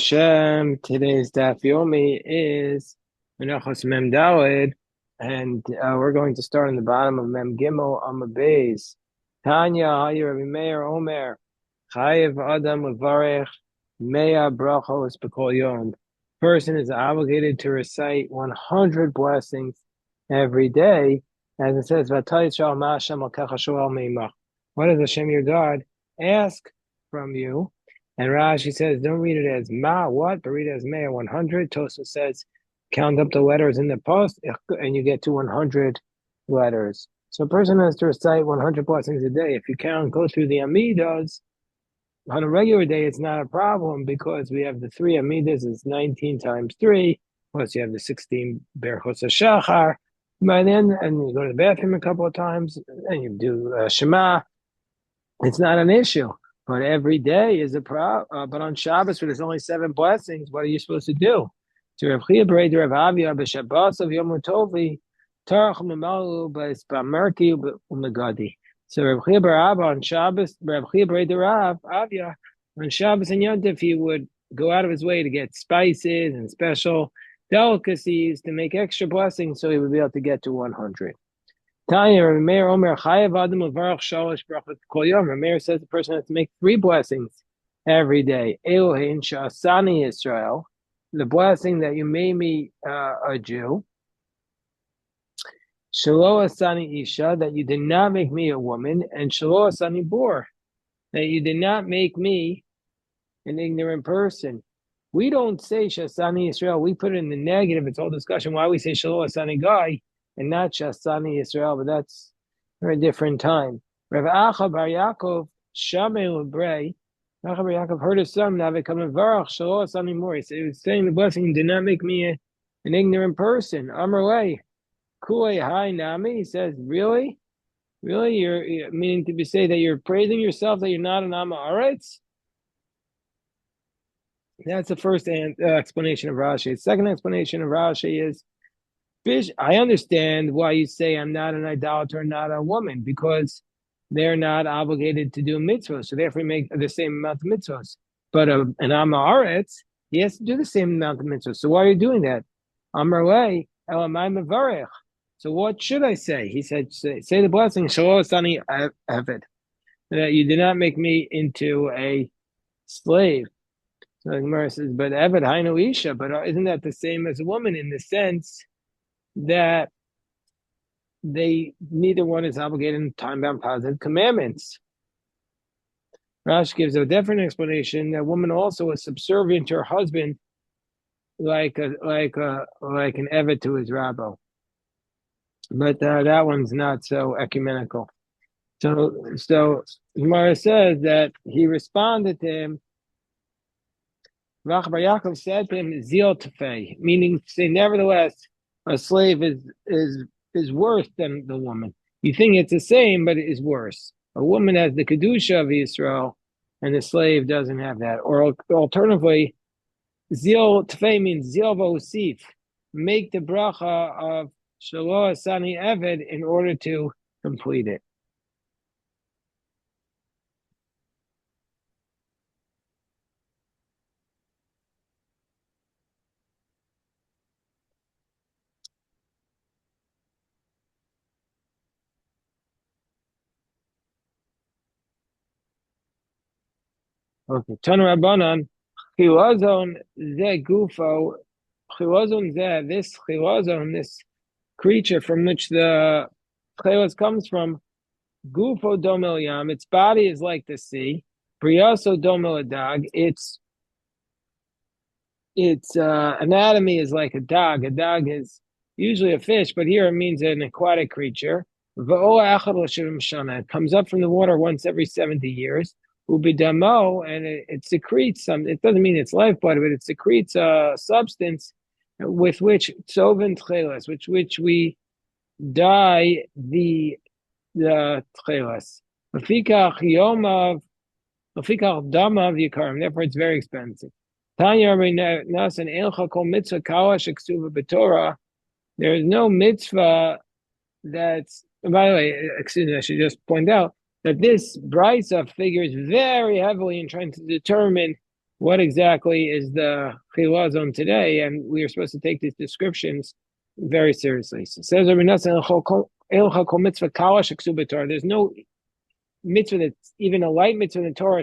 Hashem, today's daf yomi is Menachos Mem Daled, and we're going to start on the bottom of Mem Gimel Amud Beis. Tanya Hayir Rabbi Meir Omer Chayev Adam Levarech Mea Brachos B'Kol Yom. Person is obligated to recite 100 blessings every day, as it says, "V'atayit shal ma'ashem al kecha shoel meimach." What does Hashem your God ask from you? And Rashi says, don't read it as ma, what, but read it as mea, 100. Tosa says, count up the letters in the post, and you get to 100 letters. So a person has to recite 100 blessings a day. If you go through the Amidas, on a regular day, it's not a problem because we have the three Amidas, it's 19 times 3, plus you have the 16 Berchos HaShachar. By then, and you go to the bathroom a couple of times, and you do Shema. It's not an issue. But every day is a problem. But on Shabbos, when there's only 7 blessings, what are you supposed to do? To Rav Chia Berei Rav Avia b'Shabbos of Yom Tovi, Tarach Memalu b'Spamerti u'Megadi. So Rav Chia Bar Abba on Shabbos, Rav Chia Berei Rav Avia on Shabbos and Yom Tov, he would go out of his way to get spices and special delicacies to make extra blessings, so he would be able to get to 100. Tanya Rameir Omer Chayev Adam Levarach Shalosh Brachot Kol Yom. Rameir says the person has to make 3 blessings every day. Elohein Shasani Israel, the blessing that you made me a Jew. Shalo Asani Isha, that you did not make me a woman, and Shalo Asani Bor, that you did not make me an ignorant person. We don't say Shasani Israel. We put it in the negative. It's all discussion why we say Shalo Asani Guy and not Shasani Israel, but that's for a different time. Rav Acha Bar Yaakov Shamei Lebrei. Acha Bar Yaakov heard his son now become a Varach Shalo Asani Mori. So he was saying the blessing did not make me an ignorant person. Amrlei Kulei Hai Nami. He says, really, you're meaning to say that you're praising yourself that you're not an Amma Aretz. That's the first explanation of Rashi. The second explanation of Rashi is, I understand why you say I'm not an idolater, not a woman, because they're not obligated to do mitzvahs, so therefore make the same amount of mitzvahs. But an Amma Aretz, he has to do the same amount of mitzvahs. So why are you doing that? Amar Elamai Mevarech. So what should I say? He said, say the blessing, Shalom Sani Eved, that you did not make me into a slave. So the Gemara says, but Eved Hainu Isha, but isn't that the same as a woman in the sense that neither one is obligated in time-bound positive commandments? Rashi gives a different explanation. That woman also is subservient to her husband, like an eved to his rabbo. But that one's not so ecumenical. So Gemara says that he responded to him. Rav Bar Yaakov said to him, "Zil tefei," meaning to say, nevertheless, a slave is worse than the woman. You think it's the same, but it is worse. A woman has the kedusha of Israel, and the slave doesn't have that. Or alternatively, zil tefei means zil v'osif, make the bracha of Shalo Asani Eved in order to complete it. Okay. Tana Rabbanan, chilazon ze gufo, chilazon ze, this chilazon, this creature from which the chilaz comes from, gufo domel yam, its body is like the sea, briaso domel adag, its anatomy is like a dog. A dog is usually a fish, but here it means an aquatic creature. It comes up from the water once every 70 years. Ubidamo, and it secretes some. It doesn't mean it's lifeblood, but it secretes a substance with which which we dye the tchelas. Therefore, it's very expensive. There is no mitzvah that's, by the way, excuse me, I should just point out that this brisa figures very heavily in trying to determine what exactly is the chilazon zone today, and we are supposed to take these descriptions very seriously. So it says there's no mitzvah that's even a light mitzvah in the Torah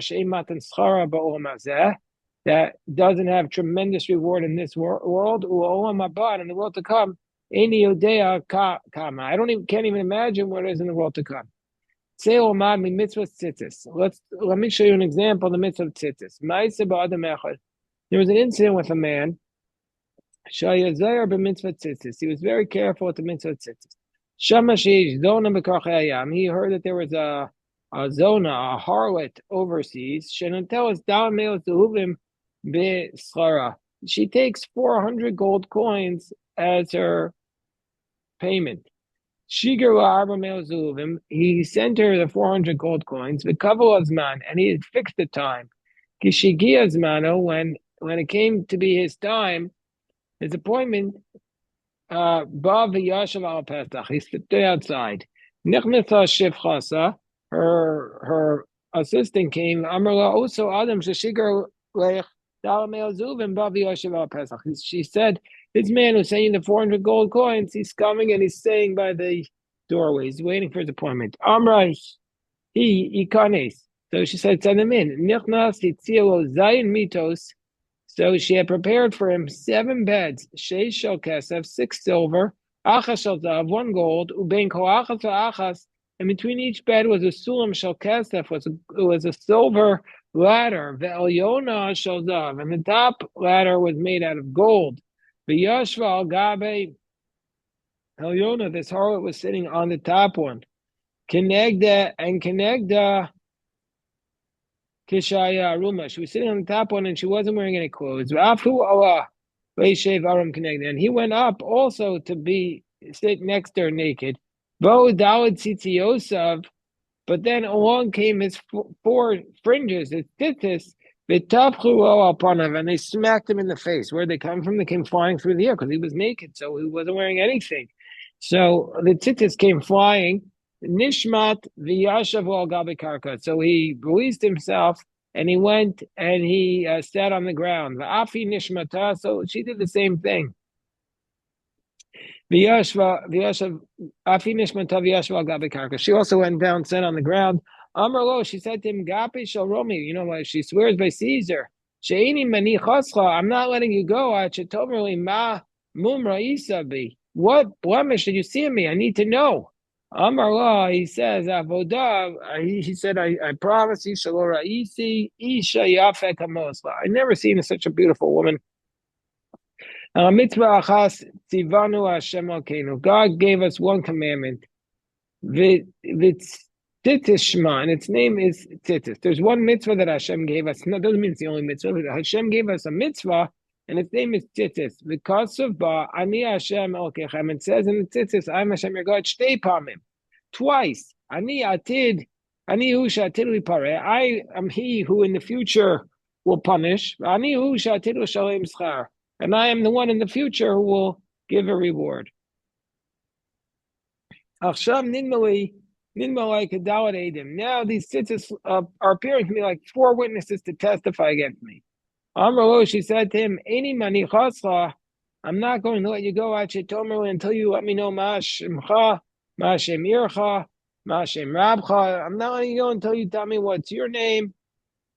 that doesn't have tremendous reward in this world and in the world to come. I don't even can't even imagine what it is in the world to come. Let me show you an example of the mitzvah of tzitzis. There was an incident with a man. He was very careful with the mitzvah of tzitzis. He heard that there was a zona, a harlot overseas. She takes 400 gold coins as her payment. He sent her the 400 gold coins, and he had fixed the time. When it came to be his time, his appointment, he stood outside. Her assistant came. She said, this man who's sending the 400 gold coins, he's coming and he's staying by the doorway. He's waiting for his appointment. Amra, he ikanes. So she said, send him in. So she had prepared for him 7 beds, 6 silver, 1 gold, and between each bed was a sulam shel kesef, was a silver ladder. Ve'elyona shel zav, and the top ladder was made out of gold. Ve'yashva al gabe Elyona, this harlot was sitting on the top one. Kenegda Kishaya Aruma. She was sitting on the top one and she wasn't wearing any clothes. Afu Allah Aram Kenegda. And he went up also to sit next to her naked. Bo Dawid Tzitziyosav. But then along came his 4 fringes, his tzitzis, and they smacked him in the face. Where'd they come from? They came flying through the air because he was naked, so he wasn't wearing anything. So the tzitzis came flying. Nishmat v'yashav al gabi karka. So he released himself and he went and he sat on the ground. V'afi nishmata. So she did the same thing. She also went down, sat on the ground. Amrlo, she said to him, Gapi shall romi. You know what? She swears by Caesar. I'm not letting you go. What blemish did you see in me? I need to know. Amrlo, he says, Avodah. He said, I promise you, Shalora Isi, Isha Yafek Hamosla. I never seen such a beautiful woman. Mitzvah achas tzivanu Hashem Elokeinu. God gave us one commandment. Tzitzis Shema, and its name is Tzitzis. There's one mitzvah that Hashem gave us. No, doesn't mean it's the only mitzvah. But Hashem gave us a mitzvah, and its name is Tzitzis. Because of Ani Hashem Elokechem. It says in the Tzitzis, I'm Hashem your God. Shtei pamim, twice. Ani atid, Ani hu shatid lipare. I am He who in the future will punish. Ani hu shatid l'shalem schar. And I am the one in the future who will give a reward. Now these tzitzis are appearing to me like 4 witnesses to testify against me. She said to him, I'm not going to let you go until you let me know Ma'ashemcha, Ma'ashem Ircha, Ma'ashem Rabcha. I'm not letting you go until you tell me what's your name,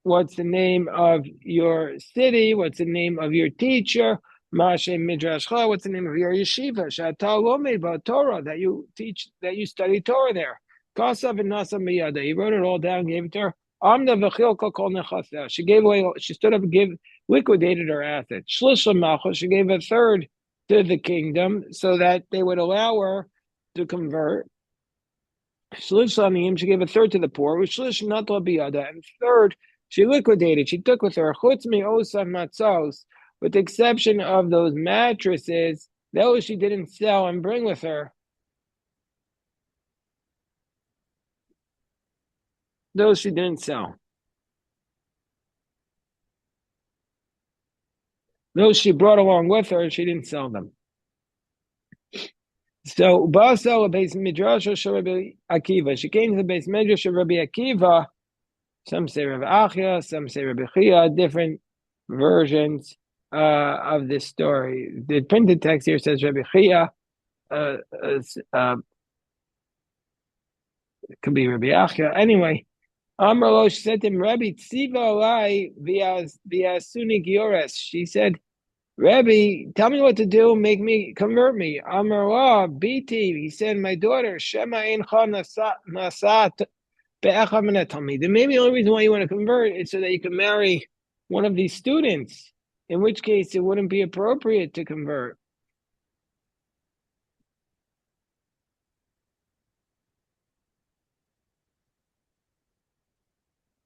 what's the name of your city, what's the name of your teacher, Ma'ashem Midrashcha, what's the name of your yeshiva, Shata Lomei Torah, that you teach, that you study Torah there. Kasav and Nasa Miyada. He wrote it all down, gave it to her. Amna v'chilka kol nechasa. She gave away, she stood up and liquidated her assets. Shlisha Malchus, she gave 1/3 to the kingdom so that they would allow her to convert. Shlisha Aniyim, she gave 1/3 to the poor. Shlisha Natla Biyada, and 1/3 she liquidated. She took with her chutz mi osa matzos, with the exception of those mattresses, those she didn't sell and bring with her. Those she didn't sell. Those she brought along with her, she didn't sell them. So, Basel base midrash of Rabbi Akiva. She came to the base midrash of Rabbi Akiva. Some say Rabbi Achia, some say Rabbi Chia, different versions of this story. The printed text here says Rabbi Chia, uh, uh, it could be Rabbi Achia. Anyway, Amar Losh said to him, Rabbi Tziva Alai Viasuni Giores. She said, Rabbi, tell me what to do, convert me. Amar La Biti. He said, my daughter, Shema Eincha Nasat Be'echa Min HaTalmidim. Maybe the only reason why you want to convert is so that you can marry one of these students. In which case, it wouldn't be appropriate to convert.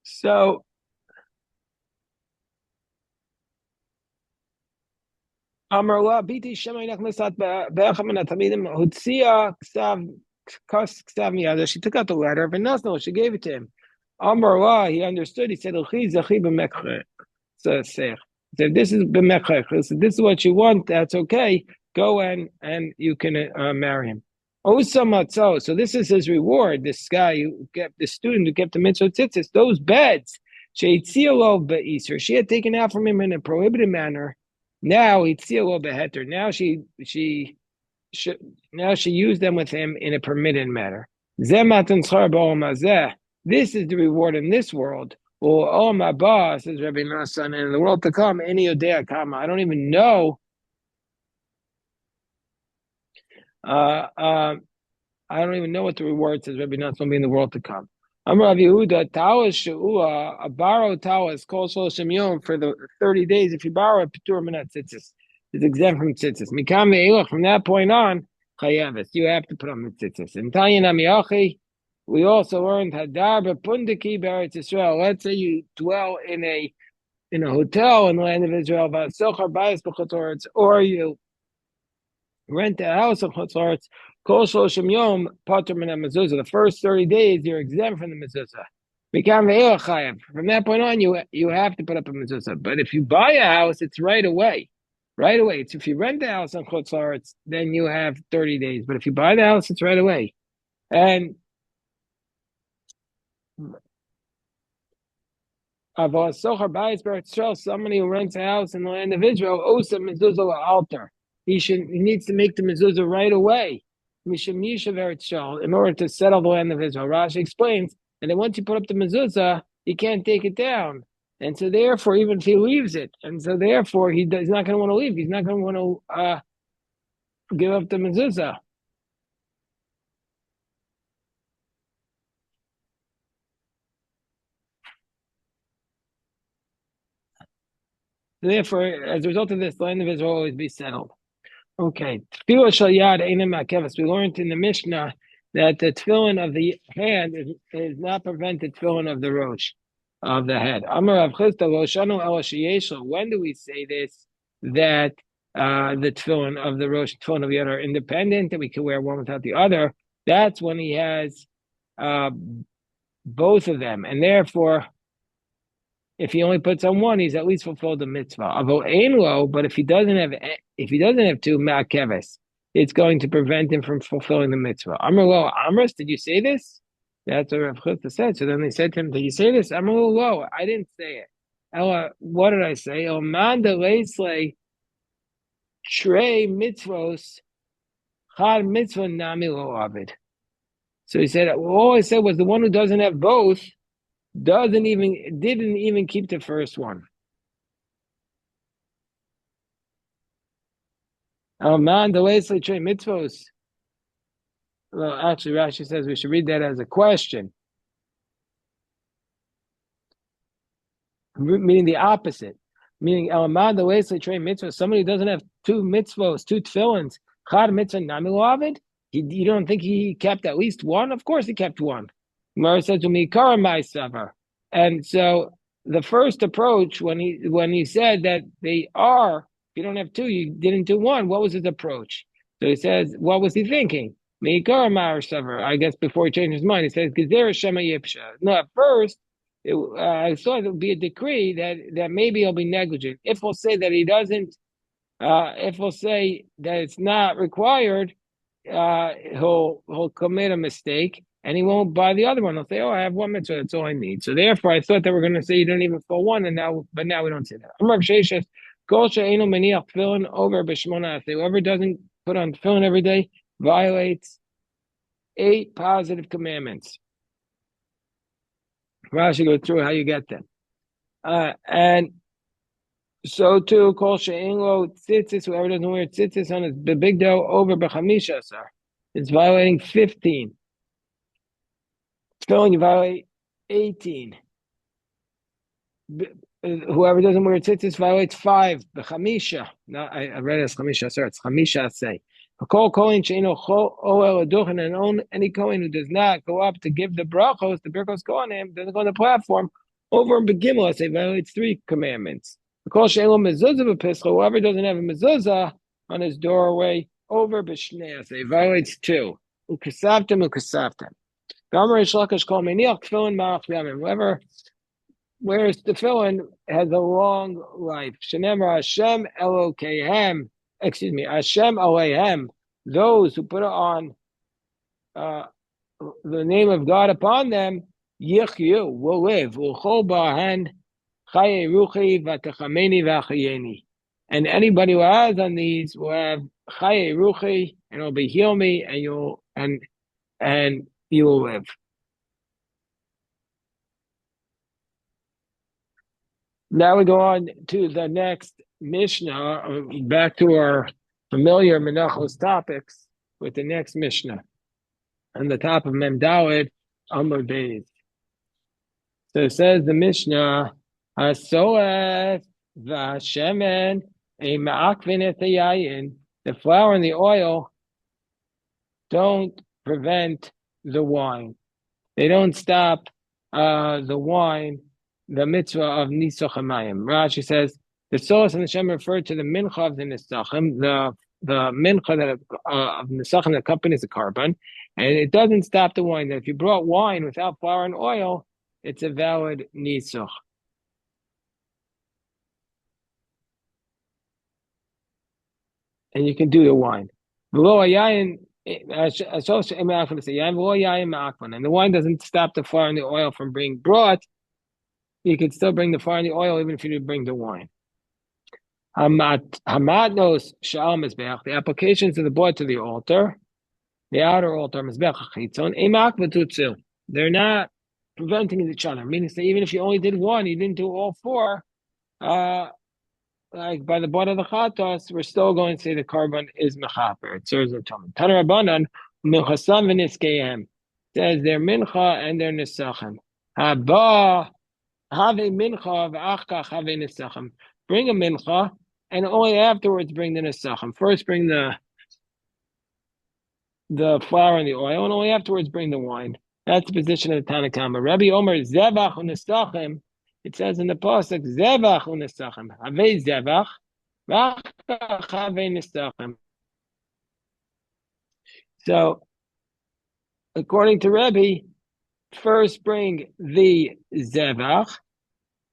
So Amar La Biti Shema Eincha Nasat Be'echa Min HaTalmidim Hutzia Ksav Miyada. She took out the letter, but no, she gave it to him. Amar La, he understood. He said, "Uchi zachi b'mekche." So say, this is b'mekche. So this is what you want. That's okay. Go and you can marry him. Osa matzo. So this is his reward. This guy who kept the student who kept the mitzvah tzitzis. Those beds. Sheitzialo be'iser. She had taken out from him in a prohibited manner. Now hitzialo beheter. Now she used them with him in a permitted manner. This is the reward in this world. Oh, my boss, says Rabbi Nassan, and in the world to come, any odea kama. I don't even know. I don't even know what the reward says Rabbi Nassan will be in the world to come. Amar Rav Yehuda, Tawas She'ua, a borrowed Tawas, Kol Shloshim Yom for the 30 days. If you borrow a Petur Minat Tzitzis, it's exempt from Tzitzis. Mikam Ve'elach, from that point on, Chayavis, you have to put on the Tzitzis. In Tanya Namiachi, we also learned Hadar B'Pundaki B'Eretz Yisrael. Let's say you dwell in a hotel in the land of Israel, V'Sochar Bayis B'Chotoretz, or you rent a house of Chotzoretz, Kol Shloshim Yom, Pater Min HaMezuzah. The first 30 days, you're exempt from the mezuzah. Mikam Ve'elach Chayav. From that point on, you have to put up a mezuzah. But if you buy a house, it's right away. Right away. It's if you rent a house on Chotzoretz, then you have 30 days. But if you buy the house, it's right away. And somebody who rents a house in the land of Israel, Osa mezuzah altar. He needs to make the mezuzah right away. In order to settle the land of Israel. Rashi explains, and then once you put up the mezuzah, he can't take it down. And so therefore, even if he leaves it, and so therefore he's not going to want to leave. He's not going to want to give up the mezuzah. Therefore, as a result of this, the land of Israel will always be settled. Okay, tefillah shel yad einim ma'akeves. We learned in the Mishnah that the tefillin of the hand is not prevented tefillin of the rosh, of the head. Amar Rav Chisda lo shanu ela sheyeshlo. When do we say this? That the tefillin of the rosh, tefillin of the other are independent, that we can wear one without the other. That's when he has both of them, and therefore, if he only puts on one, he's at least fulfilled the mitzvah. But if he doesn't have two ma'akeves, it's going to prevent him from fulfilling the mitzvah. Amar lo, Amras, did you say this? That's what Rav Chisda said. So then they said to him, did you say this? Amar lo, I didn't say it. Ella, what did I say? El man de leisle trei mitzvos chad mitzvah nami lo avid. So he said, well, all I said was the one who doesn't have both didn't even keep the first one. Man, the Leslie Trey mitzvos. Well, actually, Rashi says we should read that as a question, meaning the opposite. Meaning, man, the Leslie Trey mitzvos. Somebody who doesn't have two mitzvos, two tefillins, chad mitzvah namilavid. You don't think he kept at least one? Of course, he kept one. Gemara says to me, "Karamai And so the first approach, when he said that they are, if you don't have two, you didn't do one. What was his approach? So he says, what was he thinking? I guess before he changed his mind, he says, Shema Yipsha. No, at first, I thought it would be a decree that maybe he'll be negligent. If we'll say that he doesn't, if we'll say that it's not required, he'll commit a mistake. and he won't buy the other one. He'll say, "Oh, I have one mitzvah. That's all I need." So therefore, I thought they were going to say you don't even fill one, but now we don't say that. Whoever doesn't put on tefillin every day violates 8 positive commandments. Rashi goes through how you get them. And so too, kol she'ein lo tzitzis, whoever doesn't wear tzitzis on his big dough over b'chamisha asar, it's violating 15. Tefillin, you violate 18. Whoever doesn't wear tzitzis violates 5. B'chamisha. No, I read it as chamisha asar. It's chamisha asay. Kol kohen she'eino oel aduchen, and any kohen who does not go up to give the brachos kohanim, doesn't go on the platform over begimel, say violates 3 commandments. Kol she'eino mezuzah b'pischa, whoever doesn't have a mezuzah on his doorway over b'shnei, say violates 2. Ukasavtem. Whoever wears tefillin has a long life. Shenemar Hashem Elokehem, Hashem Alehem, those who put on the name of God upon them, Yichyu, will live. Ulchol Bahan Chaye Ruchi Vatachameni Vachayeni. And anybody who has on these will have Chaye Ruchi, and it'll be heal me, and you will live. Now we go on to the next Mishnah, back to our familiar Menachos topics with the next Mishnah on the top of Mem Daled Amud Beis. So it says the Mishnah, Hasoef v'Hashemen a ma'akvin et hayayin, the flour and the oil don't prevent the wine. They don't stop the wine, the mitzvah of Nisuch HaMayim. Rashi says the Solas and the Shem refer to the mincha of the Nisachim, the mincha that of Nisachim that accompanies the carbon, and it doesn't stop the wine. That if you brought wine without flour and oil, it's a valid Nisuch. And you can do the wine. And the wine doesn't stop the flour and the oil from being brought. You can still bring the flour and the oil even if you didn't bring the wine. Hamatnos sha'al mizbeach, the applications of the blood to the altar, the outer altar, mizbeach chitzon, emak v'tutzil. They're not preventing each other. Meaning that even if you only did one, you didn't do all 4. Like by the blood of the chatos, we're still going to say the carbon is mechaper. It serves the atonement. Taner Rabbanan minchasam v'niskeihem, says they're mincha and they're nisachim. Haba have a mincha v'achkach have a nisachim. Bring a mincha and only afterwards bring the nisachim. First bring the flour and the oil, and only afterwards bring the wine. That's the position of the Tanna Kama. Rabbi Omer zevach u'nisachim. It says in the pasuk zevach u'nisachim. Havei zevach v'achkach havei nisachim. So, according to Rabbi, first bring the zevach,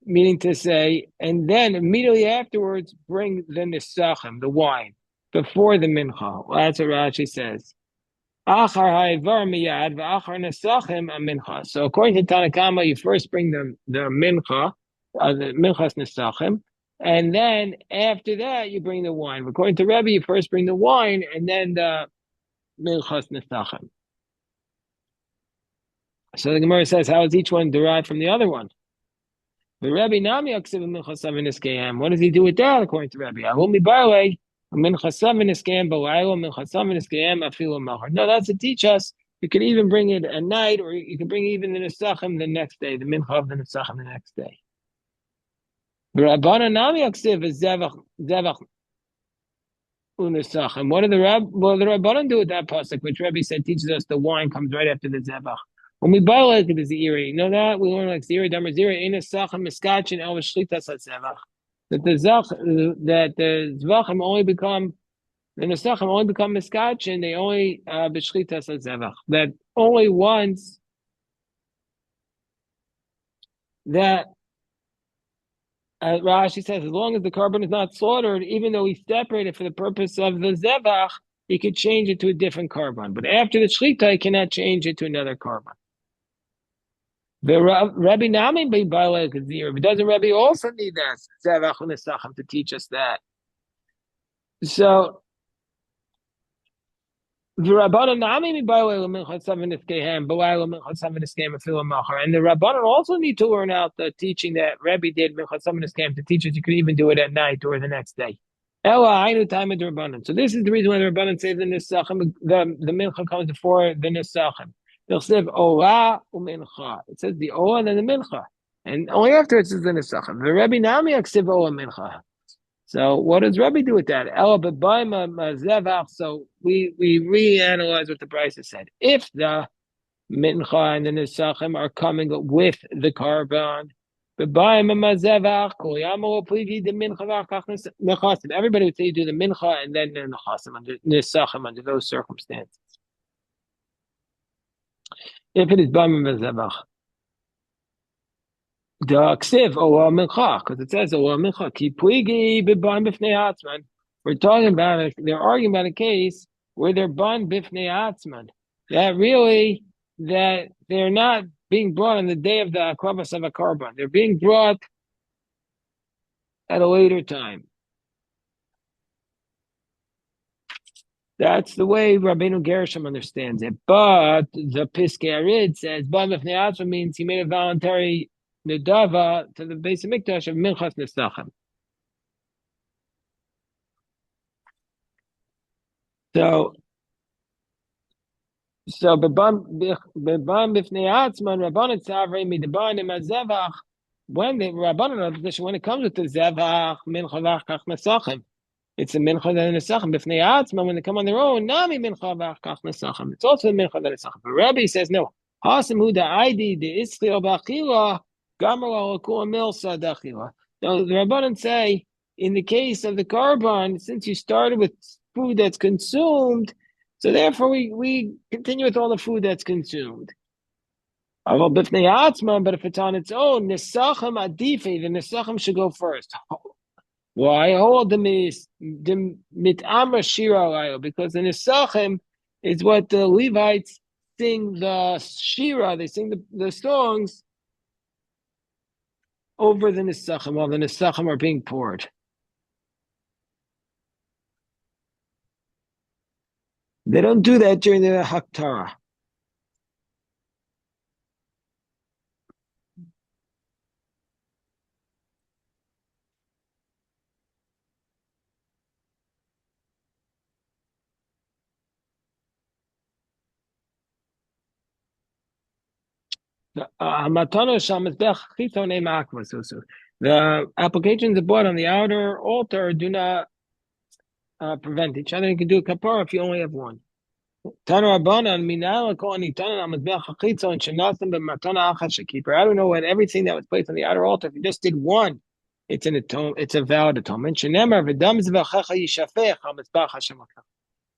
meaning to say, and then immediately afterwards bring the nisachim, the wine, before the mincha. Well, that's what Rashi says. Achar ha'evar miyad v'achar nisachim a mincha. So according to Tanna Kama, you first bring the mincha, the minchas nisachim, and then after that you bring the wine. According to Rebbe, you first bring the wine and then the minchas nisachim. So the Gemara says, how is each one derived from the other one? The Rebbe nami aksiv minchas v'niskeihem. What does he do with that? According to Rebbe, ahumi barlei minchas v'niskeihem b'laylo minchas v'niskeihem afilu malchar. No, that's to teach us. You can even bring it at night, or you can bring even the nisachim the next day, the mincha of the nisachim the next day. The Rabbanan nami aksiv is zevach unisachim. What did the Rabbanan do with that pasuk, which Rebbe said teaches us the wine comes right after the zevach? When we buy like it is the iri, you know that we learn like ziri damer ziri in a sachem miskachin el v'shlitas hatzevach. That the zvachim only become the nesachim only become miskachin. They only b'shlitas hatzevach. That only once that Rashi says, as long as the carbon is not slaughtered, even though we separate it for the purpose of the zevach, he could change it to a different carbon. But after the shechita, he cannot change it to another carbon. The Rabbi Nami by Kazir. Doesn't Rabbi also need that to teach us that? So the Rabbanan and the Rabbanan also need to learn out the teaching that Rabbi did to teach us you could even do it at night or the next day. So this is the reason why the Rabbanan say the Nisachim, the Mincha comes before the Nisachim. They'll say Ola u'Mincha. It says the Ola and then the Mincha. And only after it says the Nisachim. The Rabbi Nami Aksiv Ola Mincha. So what does Rabbi do with that? So we reanalyze what the Brisa has said. If the mincha and the nisachim are coming with the korban, everybody would say you do the mincha and then the nechasim under nisachim under those circumstances. If it is b'ayim mazevach. The ksiv or mincha, because it says or mincha ki puigi b'ban b'fnei atzman. We're talking about they're arguing about a case where they're ban b'fnei atzman. That really that they're not being brought on the day of the akravas of a korban. They're being brought at a later time. That's the way Rabbeinu Gershom understands it. But the Piskei Arid says ban b'fnei atzman means he made a voluntary Nedava to the base of Mikdash of Minchas Nesachim. So Bebam Bifnei Atzman Rabbanan Savrei Midabanim Azevach. When the Rabbanan when it comes with the Zevach Mincha V'Kach Nesachim, it's a Mincha and Nesachim. Bifnei Atzman when they come on their own, Nami Mincha V'Kach Nesachim. It's also a Mincha and Nesachim. But Rabbi says no. Hasim Hu Da'idi the Ischil B'Achila. So the Rabbanan say, in the case of the korban, since you started with food that's consumed, so therefore we continue with all the food that's consumed. But if it's on its own, nisachim adife, the nisachim should go first. Why? Because the nisachim is what the Levites sing the shira, they sing the songs over the Nisachim while the Nisachim are being poured. They don't do that during the Haktara. The applications bought on the outer altar do not prevent each other. You can do a kapara if you only have one. I don't know what everything that was placed on the outer altar. If you just did one, it's a valid atonement.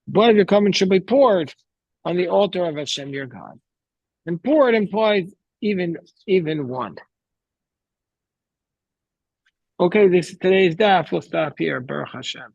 Blood of your covenant should be poured on the altar of Hashem your God. And poured implies even one. Okay, this is today's daf. We'll stop here. Baruch Hashem.